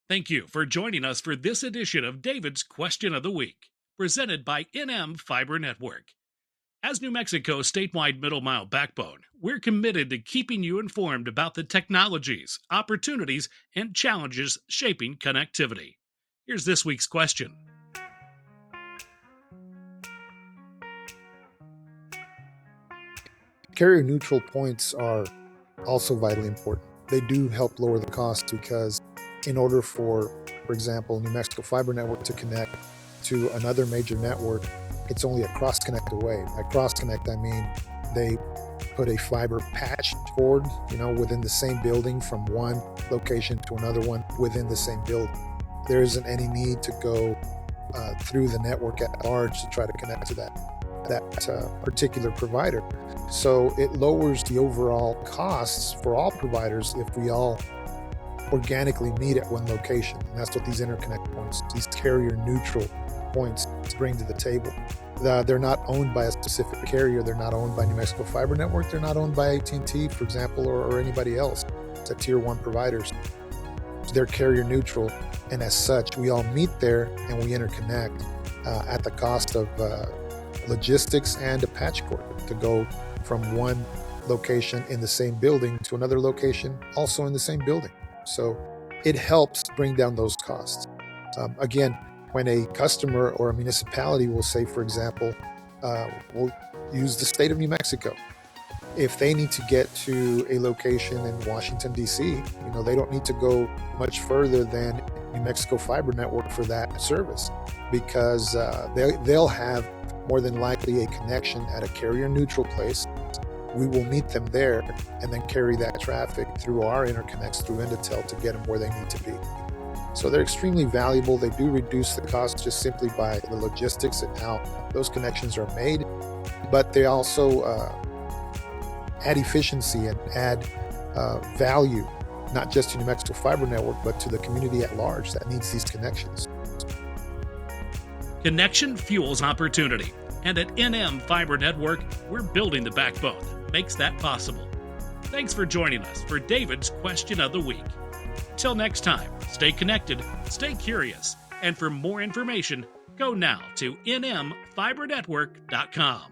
Thank you for joining us for this edition of David's Question of the Week, presented by NM Fiber Network. As New Mexico's statewide middle mile backbone, we're committed to keeping you informed about the technologies, opportunities, and challenges shaping connectivity. Here's this week's question. Carrier neutral points are also vitally important. They do help lower the cost because in order for example, New Mexico Fiber Network to connect to another major network, it's only a cross-connect away. By cross-connect, I mean they put a fiber patch cord, within the same building from one location to another one within the same building. There isn't any need to go through the network at large to try to connect to that particular provider. So it lowers the overall costs for all providers if we all organically meet at one location. And that's what these interconnect points, these carrier neutral points bring to the table. They're not owned by a specific carrier. They're not owned by New Mexico Fiber Network. They're not owned by AT&T, for example, or anybody else. It's a tier one providers. They're carrier neutral. And as such, we all meet there and we interconnect at the cost of logistics and a patch cord to go from one location in the same building to another location also in the same building. So it helps bring down those costs. Again, when a customer or a municipality will say, for example, we'll use the state of New Mexico. If they need to get to a location in Washington, D.C., they don't need to go much further than New Mexico Fiber Network for that service because they'll have more than likely a connection at a carrier neutral place. We will meet them there and then carry that traffic through our interconnects through Indatel to get them where they need to be. So they're extremely valuable. They do reduce the cost just simply by the logistics and how those connections are made, but they also add efficiency and add value, not just to New Mexico Fiber Network, but to the community at large that needs these connections. Connection fuels opportunity. And at NM Fiber Network, we're building the backbone that makes that possible. Thanks for joining us for David's Question of the Week. Till next time, stay connected, stay curious, and for more information, go now to nmfibernetwork.com.